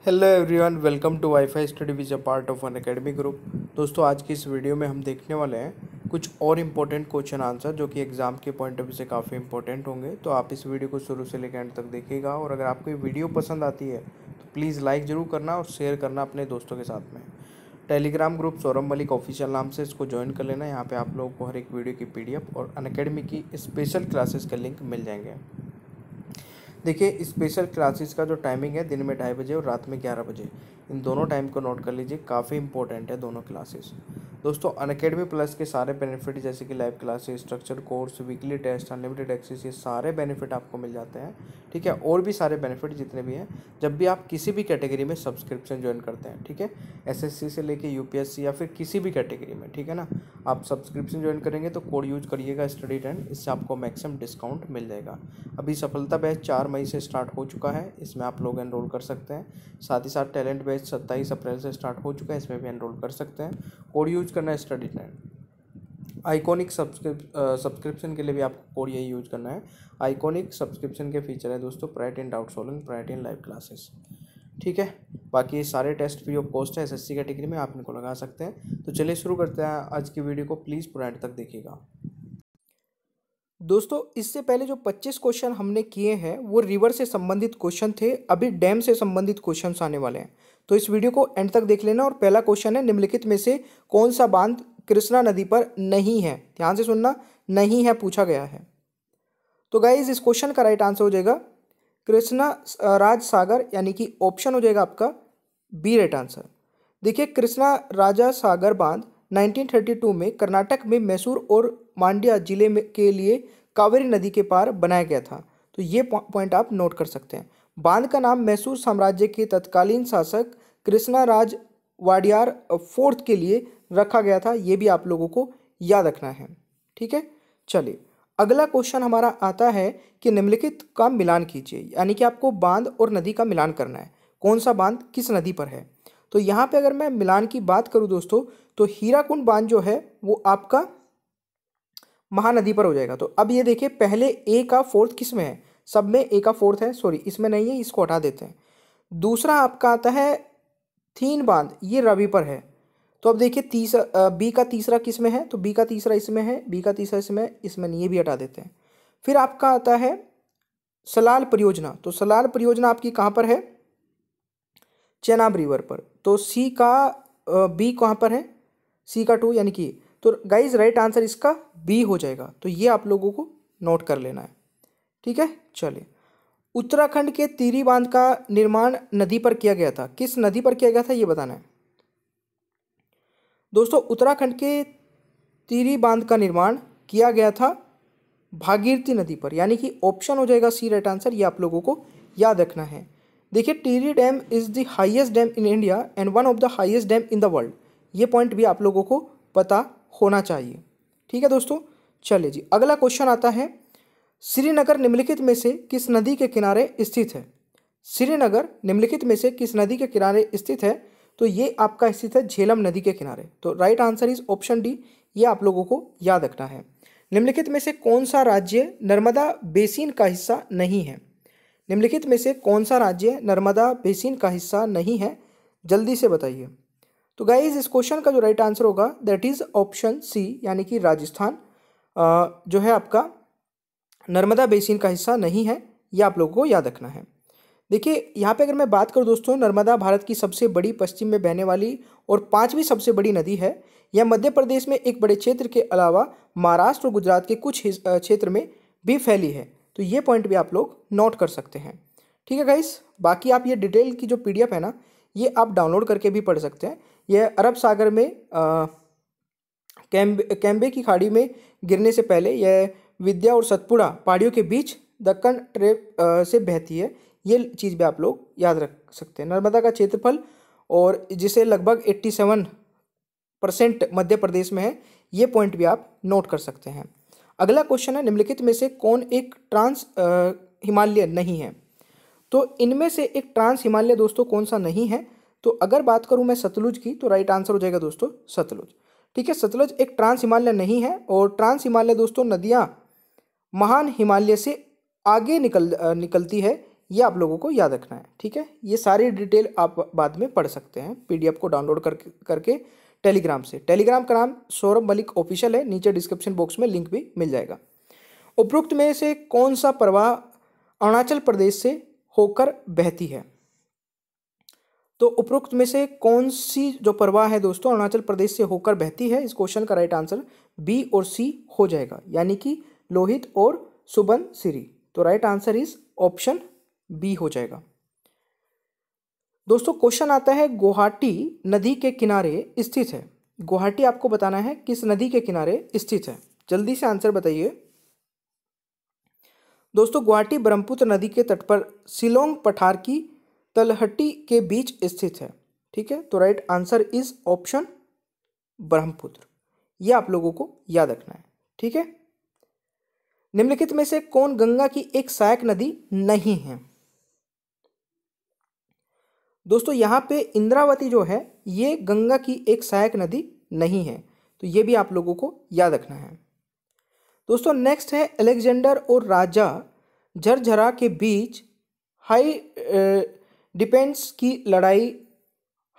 Hello everyone, welcome to wifi study which a part of Unacademy group. दोस्तों, आज की इस वीडियो में हम देखने वाले हैं कुछ और इम्पोर्टेंट क्वेश्चन आंसर जो कि एग्ज़ाम के पॉइंट ऑफ व्यू से काफ़ी इंपॉर्टेंट होंगे। तो आप इस वीडियो को शुरू से लेकर एंड तक देखिएगा और अगर आपको ये वीडियो पसंद आती है तो प्लीज़ लाइक ज़रूर करना और शेयर करना अपने दोस्तों के साथ में। Telegram group Saurabh Malik official नाम से इसको ज्वाइन कर लेना। यहाँ पर आप लोगों को हर एक वीडियो की PDF और अनअकैडमी की स्पेशल क्लासेस के लिंक मिल जाएंगे। देखिए, स्पेशल क्लासेस का जो टाइमिंग है दिन में 2:30 बजे और रात में 11 बजे, इन दोनों टाइम को नोट कर लीजिए, काफ़ी इंपॉर्टेंट है दोनों क्लासेस। दोस्तों, अनअकैडमी प्लस के सारे बेनिफिट जैसे कि live classes, structured course, weekly test, unlimited access, ये सारे बेनिफिट आपको मिल जाते हैं। ठीक है, और भी सारे बेनिफिट जितने भी हैं जब भी आप किसी भी कैटेगरी में सब्सक्रिप्शन ज्वाइन करते हैं। ठीक है, SSC से लेके UPSC या फिर किसी भी कैटेगरी में, ठीक है ना, आप सब्सक्रिप्शन ज्वाइन करेंगे तो कोड यूज करिएगा STUDY10, इससे आपको मैक्सिमम डिस्काउंट मिल जाएगा। अभी सफलता बैच 4 मई से स्टार्ट हो चुका है, इसमें आप लोग एनरोल कर सकते हैं। साथ ही साथ टैलेंट बैच 27 अप्रैल से स्टार्ट हो चुका है, इसमें भी एनरोल कर सकते हैं। कोड यूज करना है STUDY10। आइकॉनिक सब्सक्रिप्शन के लिए भी आपको कोड यही यूज करना है। आइकॉनिक सब्सक्रिप्शन के फीचर है दोस्तों priority in doubt solving, priority in live classes. ठीक है, बाकी सारे टेस्ट फ्री ऑफ कॉस्ट है, SSC कैटेगरी में आप इनको लगा सकते हैं। तो चलिए शुरू करते हैं आज की वीडियो को, प्लीज़ पूरा एंड तक देखिएगा। दोस्तों, इससे पहले जो 25 क्वेश्चन हमने किए हैं वो रिवर से संबंधित क्वेश्चन थे, अभी डैम से संबंधित क्वेश्चन आने वाले हैं। तो इस वीडियो को एंड तक देख लेना। और पहला क्वेश्चन है, निम्नलिखित में से कौन सा बांध कृष्णा नदी पर नहीं है? ध्यान से सुनना, नहीं है पूछा गया है। तो गाइज, इस क्वेश्चन का राइट आंसर हो जाएगा कृष्णा राज सागर, यानी कि ऑप्शन हो जाएगा आपका बी राइट आंसर। देखिए, कृष्णा राजा सागर बांध 1932 में कर्नाटक में मैसूर और मांड्या जिले में के लिए कावेरी नदी के पार बनाया गया था। तो ये पॉइंट आप नोट कर सकते हैं। बांध का नाम मैसूर साम्राज्य के तत्कालीन शासक कृष्णा राज वाडियार फोर्थ के लिए रखा गया था। ये भी आप लोगों को याद रखना है। ठीक है, चलिए अगला क्वेश्चन हमारा आता है कि निम्नलिखित का मिलान कीजिए, यानी कि आपको बांध और नदी का मिलान करना है। कौन सा बांध किस नदी पर है? तो यहाँ पे अगर मैं मिलान की बात करूँ दोस्तों, तो हीराकुंड बांध जो है वो आपका महानदी पर हो जाएगा। तो अब ये देखिए, पहले ए का फोर्थ किस में है? सब में ए का फोर्थ है, सॉरी इसमें नहीं है, इसको हटा देते हैं। दूसरा आपका आता है थीन बांध, ये रवि पर है। तो अब देखिए तीसरा बी का तीसरा किस में है? तो बी का तीसरा इसमें है, बी का तीसरा इसमें नहीं, ये भी हटा देते हैं। फिर आपका आता है सलाल परियोजना। तो सलाल परियोजना आपकी कहाँ पर है? चेनाब रिवर पर। तो सी का बी कहाँ पर है? सी का 2, यानी कि तो गाइज राइट आंसर इसका बी हो जाएगा। तो ये आप लोगों को नोट कर लेना है। ठीक है, चलिए उत्तराखंड के टिहरी बांध का निर्माण नदी पर किया गया था। किस नदी पर किया गया था ये बताना है दोस्तों। उत्तराखंड के टिहरी बांध का निर्माण किया गया था भागीरथी नदी पर, यानी कि ऑप्शन हो जाएगा सी राइट आंसर। ये आप लोगों को याद रखना है। देखिए, Tehri dam is the highest dam in India and one of the highest dam in the world. ये पॉइंट भी आप लोगों को पता होना चाहिए। ठीक है दोस्तों, चलिए जी अगला क्वेश्चन आता है, श्रीनगर निम्नलिखित में से किस नदी के किनारे स्थित है? श्रीनगर निम्नलिखित में से किस नदी के किनारे स्थित है? तो ये आपका स्थित है झेलम नदी के किनारे। तो right answer is option D, ये आप लोगों को याद रखना है। निम्नलिखित में से कौन सा राज्य नर्मदा बेसिन का हिस्सा नहीं है? निम्नलिखित में से कौन सा राज्य नर्मदा बेसिन का हिस्सा नहीं है? जल्दी से बताइए। तो गाइज, इस क्वेश्चन का जो राइट आंसर होगा दैट इज ऑप्शन सी, यानी कि राजस्थान जो है आपका नर्मदा बेसिन का हिस्सा नहीं है। ये आप लोगों को याद रखना है। देखिए, यहाँ पे अगर मैं बात करूँ दोस्तों, नर्मदा भारत की सबसे बड़ी पश्चिम में बहने वाली और 5वीं सबसे बड़ी नदी है। यह मध्य प्रदेश में एक बड़े क्षेत्र के अलावा महाराष्ट्र और गुजरात के कुछ क्षेत्र में भी फैली है। तो ये पॉइंट भी आप लोग नोट कर सकते हैं। ठीक है गाइस, बाकी आप ये डिटेल की जो PDF है ना, ये आप डाउनलोड करके भी पढ़ सकते हैं। यह अरब सागर में कैम्बे की खाड़ी में गिरने से पहले यह विद्या और सतपुड़ा पहाड़ियों के बीच दक्कन ट्रेप से बहती है। ये चीज़ भी आप लोग याद रख सकते हैं। नर्मदा का क्षेत्रफल और जिसे लगभग 87% मध्य प्रदेश में है, ये पॉइंट भी आप नोट कर सकते हैं। अगला क्वेश्चन है, निम्नलिखित में से कौन एक ट्रांस हिमालय नहीं है? तो इनमें से एक ट्रांस हिमालय दोस्तों कौन सा नहीं है? तो अगर बात करूं मैं सतलुज की, तो राइट आंसर हो जाएगा दोस्तों सतलुज। ठीक है, सतलुज एक ट्रांस हिमालय नहीं है। और ट्रांस हिमालय दोस्तों नदियां महान हिमालय से आगे निकलती है, ये आप लोगों को याद रखना है, ठीक है। ये सारी डिटेल आप बाद में पढ़ सकते हैं पीडीएफ को डाउनलोड करके टेलीग्राम से। टेलीग्राम का नाम सौरभ मलिक ऑफिशियल है, नीचे डिस्क्रिप्शन बॉक्स में लिंक भी मिल जाएगा। उपरोक्त में से कौन सा प्रवाह अरुणाचल प्रदेश से होकर बहती है? तो उपरोक्त में से कौन सी जो प्रवाह है दोस्तों अरुणाचल प्रदेश से होकर बहती है? इस क्वेश्चन का राइट आंसर बी और सी हो जाएगा, यानी कि लोहित और सुबनसिरी। तो right answer is option B हो जाएगा। दोस्तों क्वेश्चन आता है गुवाहाटी नदी के किनारे स्थित है। गुवाहाटी आपको बताना है किस नदी के किनारे स्थित है, जल्दी से आंसर बताइए। दोस्तों गुवाहाटी ब्रह्मपुत्र नदी के तट पर शिलोंग पठार की तलहटी के बीच स्थित है, ठीक है। तो right answer is option Brahmaputra. यह आप लोगों को याद रखना है, ठीक है। निम्नलिखित में से कौन गंगा की एक सहायक नदी नहीं है? दोस्तों यहाँ पे इंद्रावती जो है ये गंगा की एक सहायक नदी नहीं है, तो ये भी आप लोगों को याद रखना है। दोस्तों नेक्स्ट है अलेक्जेंडर और राजा झरझरा के बीच हाई डिफेंस की लड़ाई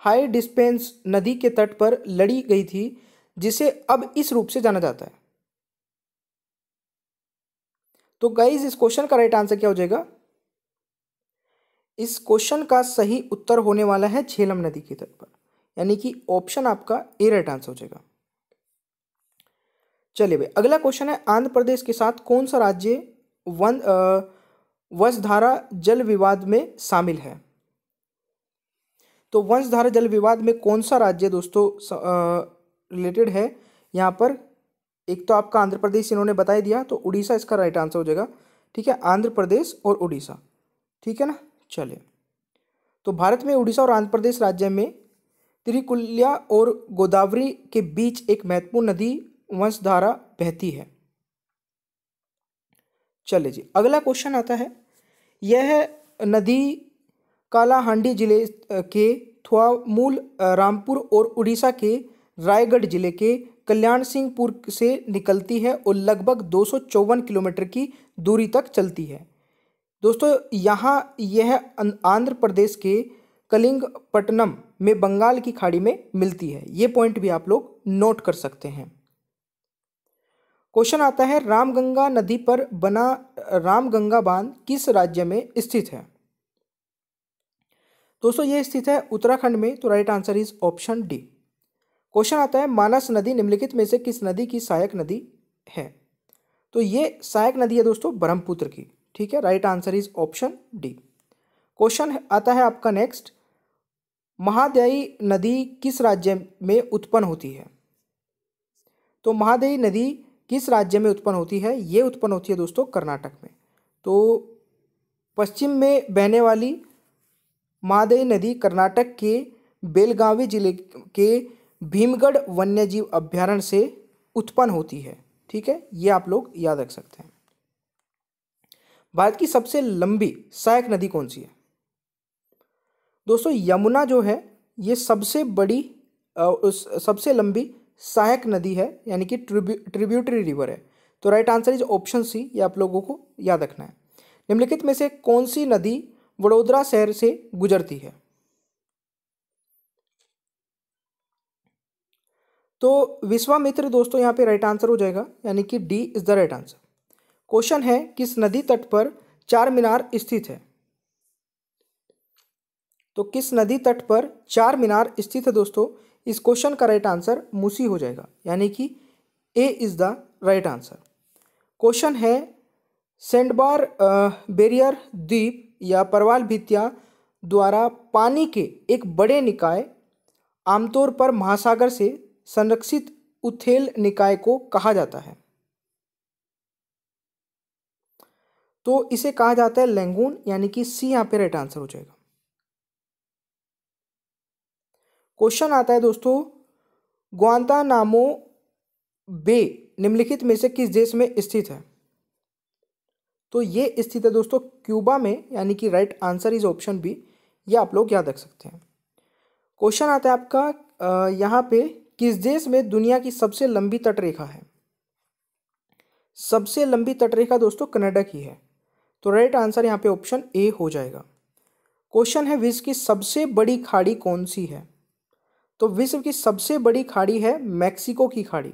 हाई डिस्पेंस नदी के तट पर लड़ी गई थी, जिसे अब इस रूप से जाना जाता है। तो गाइस इस क्वेश्चन का राइट आंसर क्या हो जाएगा? इस क्वेश्चन का सही उत्तर होने वाला है झेलम नदी के तट पर, यानी कि ऑप्शन आपका ए राइट आंसर हो जाएगा। चलिए भाई अगला क्वेश्चन है आंध्र प्रदेश के साथ कौन सा राज्य वंशधारा जल विवाद में शामिल है? तो वंशधारा जल विवाद में कौन सा राज्य दोस्तों रिलेटेड है? यहाँ पर एक तो आपका आंध्र प्रदेश इन्होंने बता ही दिया, तो उड़ीसा इसका राइट आंसर हो जाएगा, ठीक है। आंध्र प्रदेश और उड़ीसा, ठीक है ना। चलिए तो भारत में उड़ीसा और आंध्र प्रदेश राज्य में त्रिकुलिया और गोदावरी के बीच एक महत्वपूर्ण नदी वंशधारा बहती है। चलिए जी अगला क्वेश्चन आता है, यह नदी कालाहांडी जिले के थुआमूल रामपुर और उड़ीसा के रायगढ़ जिले के कल्याण सिंहपुर से निकलती है और लगभग 254 किलोमीटर की दूरी तक चलती है। दोस्तों यहाँ यह आंध्र प्रदेश के कलिंगपट्टनम में बंगाल की खाड़ी में मिलती है। ये पॉइंट भी आप लोग नोट कर सकते हैं। क्वेश्चन आता है रामगंगा नदी पर बना रामगंगा बांध किस राज्य में स्थित है? दोस्तों ये स्थित है उत्तराखंड में, तो right answer is option D. Question आता है मानस नदी निम्नलिखित में से किस नदी की सहायक नदी है? तो ये सहायक नदी है दोस्तों ब्रह्मपुत्र की, ठीक है। Right answer is option D. Question आता है आपका नेक्स्ट, महादायी नदी किस राज्य में उत्पन्न होती है? तो महादायी नदी किस राज्य में उत्पन्न होती है? ये उत्पन्न होती है दोस्तों कर्नाटक में। तो पश्चिम में बहने वाली महादायी नदी कर्नाटक के बेलगावी जिले के भीमगढ़ वन्यजीव अभ्यारण्य से उत्पन्न होती है, ठीक है। ये आप लोग याद रख सकते हैं। भारत की सबसे लंबी सहायक नदी कौन सी है? दोस्तों यमुना जो है ये सबसे बड़ी सबसे लंबी सहायक नदी है, यानी कि ट्रिब्यूटरी रिवर है। तो right answer is option C, ये आप लोगों को याद रखना है। निम्नलिखित में से कौन सी नदी वडोदरा शहर से गुजरती है? तो विश्वामित्र दोस्तों यहाँ पे राइट आंसर हो जाएगा, यानी कि D is the right answer. Question है किस नदी तट पर चार मीनार स्थित है? तो किस नदी तट पर चार मीनार स्थित है दोस्तों? इस क्वेश्चन का राइट आंसर मूसी हो जाएगा, यानी कि A is the right answer. Question है सैंडबार बैरियर द्वीप या परवाल भित्तिया द्वारा पानी के एक बड़े निकाय आमतौर पर महासागर से संरक्षित उथेल निकाय को कहा जाता है? तो इसे कहा जाता है लैंगून, यानी कि सी यहाँ पे राइट आंसर हो जाएगा। क्वेश्चन आता है दोस्तों ग्वांतानामो बे निम्नलिखित में से किस देश में स्थित है? तो ये स्थित है दोस्तों क्यूबा में, यानी कि right answer is option B. ये आप लोग याद रख सकते हैं। क्वेश्चन आता है आपका यहाँ पे किस देश में दुनिया की सबसे लंबी तटरेखा है? सबसे लंबी तटरेखा दोस्तों कनाडा की है। तो राइट आंसर यहाँ पे ऑप्शन ए हो जाएगा। क्वेश्चन है विश्व की सबसे बड़ी खाड़ी कौन सी है? तो विश्व की सबसे बड़ी खाड़ी है मैक्सिको की खाड़ी।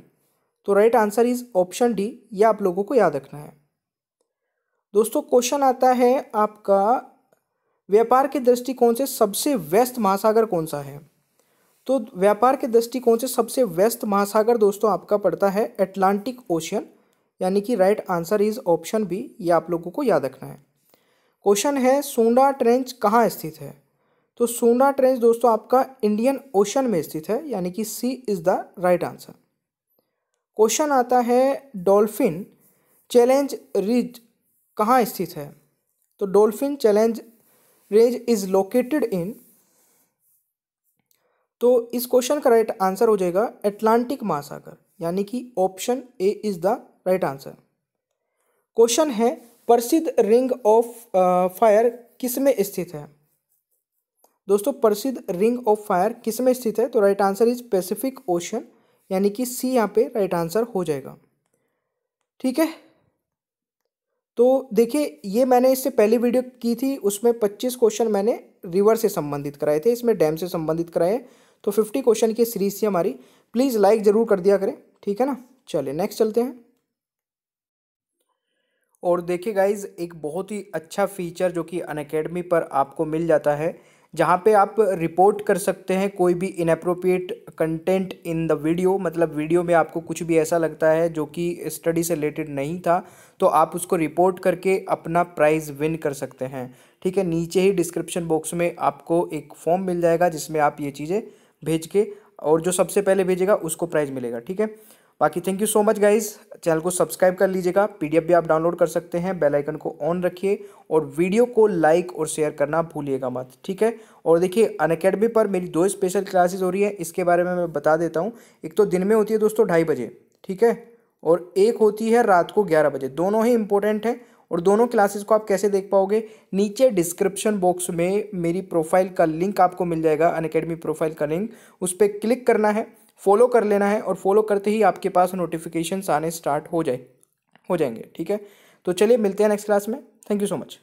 तो right answer is option D, ये आप लोगों को याद रखना है। दोस्तों क्वेश्चन आता है आपका, व्यापार के दृष्टिकोण से सबसे व्यस्त महासागर कौन सा है? तो व्यापार के दृष्टिकोण से सबसे व्यस्त महासागर दोस्तों आपका पड़ता है अटलांटिक ओशियन, यानी कि right answer is option B, ये आप लोगों को याद रखना है। क्वेश्चन है सुंडा ट्रेंच कहाँ स्थित है? तो सुंडा ट्रेंच दोस्तों आपका इंडियन ओशन में स्थित है, यानी कि C is the right answer. Question आता है डॉल्फिन चैलेंज रिज कहाँ स्थित है? तो dolphin challenge range is located in, तो इस क्वेश्चन का राइट आंसर हो जाएगा अटलांटिक महासागर, यानी कि option A is the right answer. Question है प्रसिद्ध रिंग ऑफ फायर किस में स्थित है? दोस्तों प्रसिद्ध रिंग ऑफ फायर किस में स्थित है? तो right answer is Pacific ocean, यानी कि सी यहाँ पे राइट आंसर हो जाएगा। ठीक है, तो देखिए ये मैंने इससे पहली वीडियो की थी, उसमें 25 क्वेश्चन मैंने रिवर से संबंधित कराए थे, इसमें डैम से संबंधित कराए हैं। तो 50 क्वेश्चन की सीरीज थी हमारी। प्लीज़ लाइक ज़रूर कर दिया करें, ठीक है ना। चलिए नेक्स्ट चलते हैं। और देखिए गाइज, एक बहुत ही अच्छा फीचर जो कि अनअकैडमी पर आपको मिल जाता है, जहाँ पे आप रिपोर्ट कर सकते हैं कोई भी inappropriate content in the video. मतलब वीडियो में आपको कुछ भी ऐसा लगता है जो कि स्टडी से रिलेटेड नहीं था, तो आप उसको रिपोर्ट करके अपना प्राइज़ विन कर सकते हैं। ठीक है, नीचे ही डिस्क्रिप्शन बॉक्स में आपको एक फॉर्म मिल जाएगा जिसमें आप ये चीज़ें भेज के, और जो सबसे पहले भेजेगा उसको प्राइज़ मिलेगा। ठीक है, बाकी thank you so much guys, channel को सब्सक्राइब कर लीजिएगा, पीडीएफ भी आप डाउनलोड कर सकते हैं, बेल आइकन को ऑन रखिए और वीडियो को लाइक और शेयर करना भूलिएगा मत। ठीक है, और देखिए अनअकैडमी पर मेरी 2 स्पेशल क्लासेस हो रही है, इसके बारे में मैं बता देता हूँ। एक तो दिन में होती है दोस्तों 2:30 बजे, ठीक है, और एक होती है रात को 11 बजे। दोनों ही इंपॉर्टेंट है, और दोनों क्लासेस को आप कैसे देख पाओगे, नीचे डिस्क्रिप्शन बॉक्स में मेरी प्रोफाइल का लिंक आपको मिल जाएगा, अनअकैडमी प्रोफाइल का लिंक, उस पर क्लिक करना है, फॉलो कर लेना है, और फॉलो करते ही आपके पास नोटिफिकेशंस आने स्टार्ट हो जाएंगे। ठीक है, तो चलिए मिलते हैं नेक्स्ट क्लास में। Thank you so much.